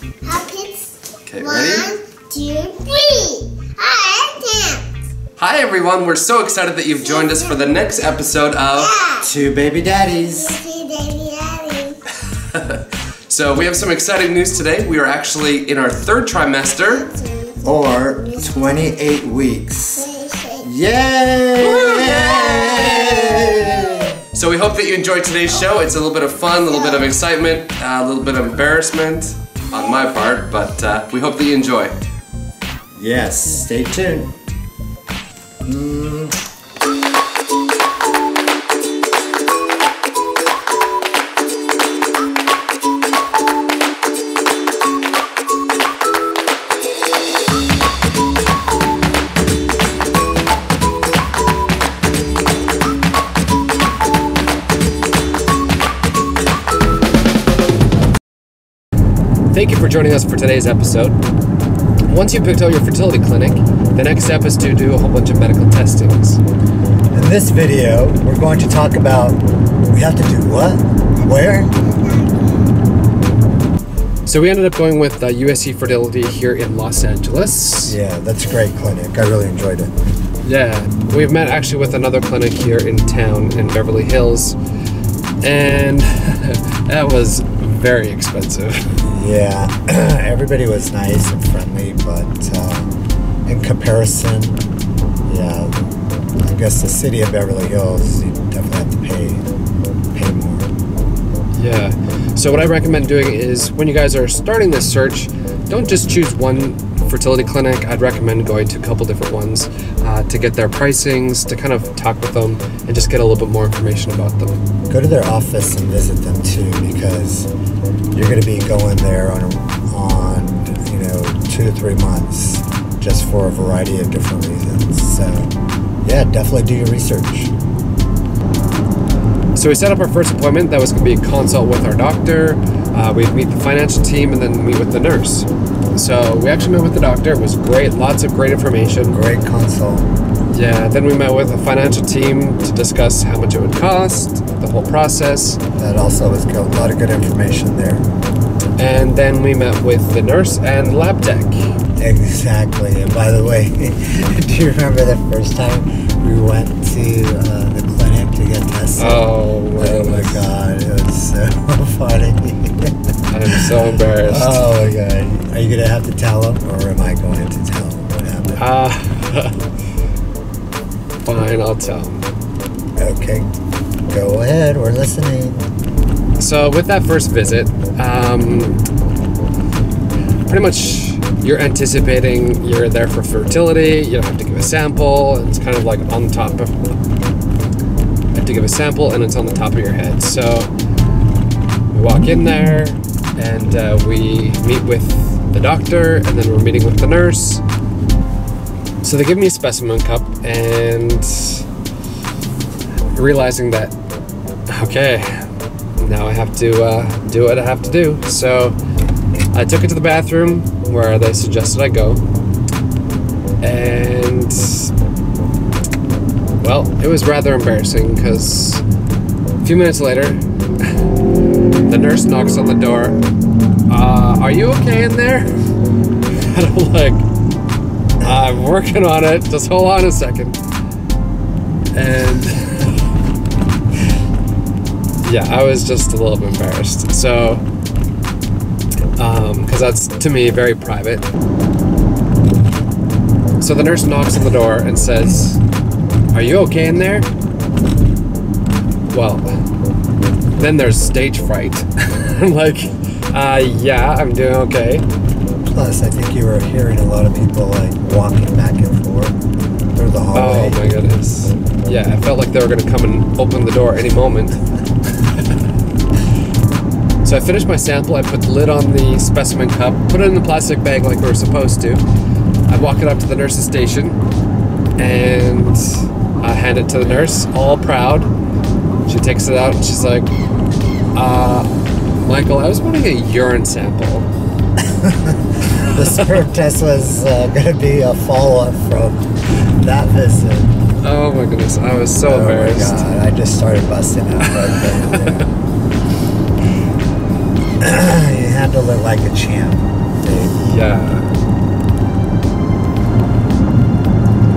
Okay, ready? 1, 2, 3. Hi, Hi everyone, we're so excited that you've joined us for the next episode of Two Baby Daddies. So we have some exciting news today. We are actually in our 3rd trimester. Or 28 weeks. Yay! So we hope that you enjoyed today's show. It's a little bit of fun, a little bit of excitement, a little bit of embarrassment on my part, but we hope that you enjoy. Yes, stay tuned. Thank you for joining us for today's episode. Once you picked out your fertility clinic, the next step is to do a whole bunch of medical testings. In this video, we're going to talk about we have to do what? Where? So we ended up going with USC Fertility here in Los Angeles. Yeah, that's a great clinic. I really enjoyed it. Yeah, we've met actually with another clinic here in town in Beverly Hills, and that was very expensive. Yeah, everybody was nice and friendly, but in comparison, yeah, I guess the city of Beverly Hills, you definitely have to pay more. Yeah, so what I recommend doing is when you guys are starting this search, don't just choose one fertility clinic. I'd recommend going to a couple different ones to get their pricings, to kind of talk with them and just get a little bit more information about them. Go to their office and visit them too, because you're going to be going there on 2 to 3 months just for a variety of different reasons. So yeah, definitely do your research. So we set up our first appointment. That was going to be a consult with our doctor. We'd meet the financial team and then meet with the nurse. So we actually met with the doctor. It was great. Lots of great information. Great consult. Yeah, then we met with the financial team to discuss how much it would cost, the whole process. That also was a lot of good information there. And then we met with the nurse and lab tech. Exactly. And by the way, do you remember the first time we went to the clinic to get tested? Oh my God, it was so funny. I'm so embarrassed. Oh my God. Are you going to have to tell them, or am I going to tell them what happened? Fine, I'll tell them. Okay, go ahead, we're listening. So with that first visit, pretty much you're anticipating you're there for fertility. You don't have to give a sample. It's kind of like on top of, you have to give a sample and it's on the top of your head. So we walk in there and we meet with the doctor, and then we're meeting with the nurse. So they give me a specimen cup, and realizing that, okay, now I have to do what I have to do. So I took it to the bathroom where they suggested I go, and well, it was rather embarrassing because a few minutes later, the nurse knocks on the door. Are you okay in there? And I'm like, I'm working on it, just hold on a second. And yeah, I was just a little bit embarrassed. So, because that's, to me, very private. So the nurse knocks on the door and says, are you okay in there? Well, then there's stage fright. I'm like, yeah, I'm doing okay. Plus, I think you were hearing a lot of people like walking back and forth through the hallway. Oh my goodness. Yeah, I felt like they were going to come and open the door any moment. So I finished my sample. I put the lid on the specimen cup, put it in the plastic bag like we were supposed to. I walk it up to the nurse's station and I hand it to the nurse, all proud. She takes it out and she's like, Michael, I was wanting a urine sample. The sperm test was going to be a follow-up from that visit. Oh my goodness, I was so embarrassed. Oh my God, I just started busting out right there. You handled it like a champ, Dave. Yeah.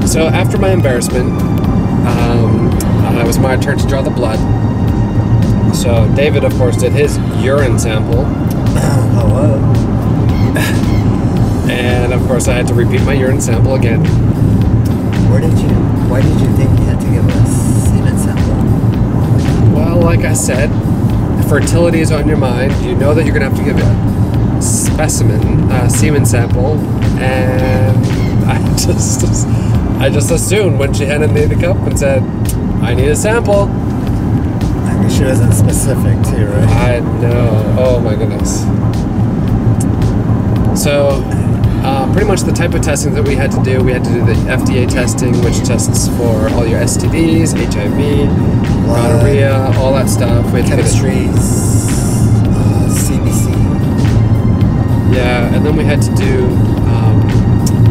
So after my embarrassment, it was my turn to draw the blood. So David, of course, did his urine sample. Hello. And of course, I had to repeat my urine sample again. Why did you think you had to give a semen sample? Well, like I said, fertility is on your mind. You know that you're gonna have to give a semen sample, and I just assumed when she handed me the cup and said, "I need a sample." I mean, she wasn't specific too, right? I know. Oh my goodness. So, pretty much the type of testing that we had to do the FDA testing, which tests for all your STDs, HIV, gonorrhea, all that stuff. We had chemistry, CBC. Yeah, and then we had to do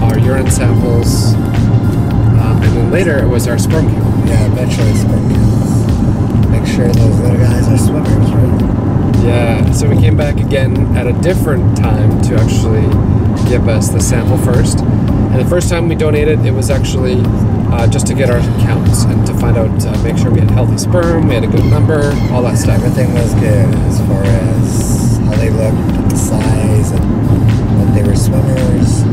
our urine samples, and then later it was our sperm count. Yeah, eventually sperm counts. Make sure those little guys are swimmers, right? Yeah, so we came back again at a different time to actually give us the sample first. And the first time we donated, it was actually just to get our counts and to find out, make sure we had healthy sperm, we had a good number, all that stuff. Everything was good as far as how they looked, the size, and what they were swimmers.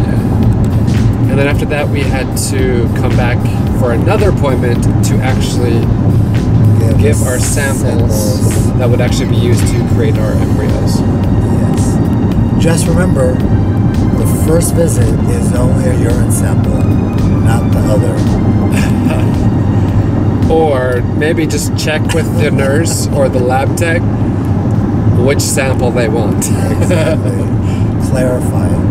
Yeah. And then after that, we had to come back for another appointment to actually give our samples that would actually be used to create our embryos. Yes. Just remember, the first visit is only a urine sample, not the other. Or maybe just check with the nurse or the lab tech which sample they want. Exactly. Clarify it.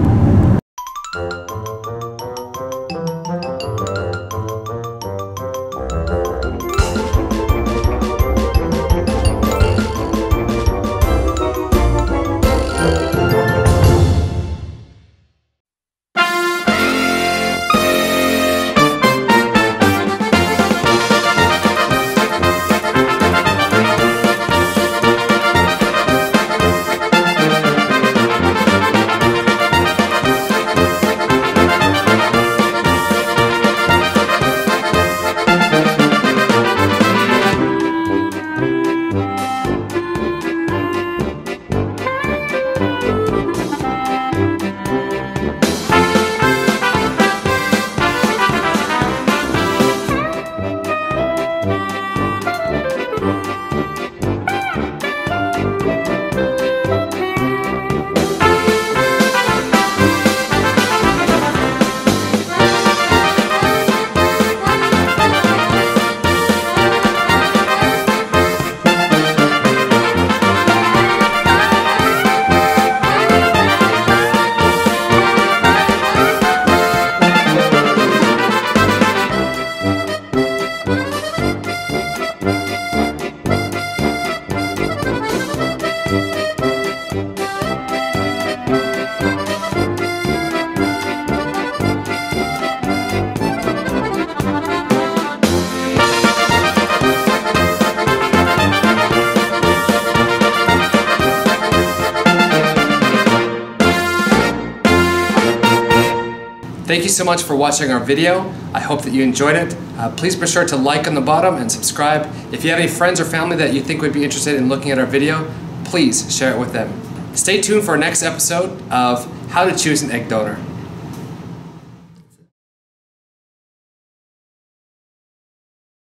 Thank you so much for watching our video. I hope that you enjoyed it. Please be sure to like on the bottom and subscribe. If you have any friends or family that you think would be interested in looking at our video, please share it with them. Stay tuned for our next episode of How to Choose an Egg Donor.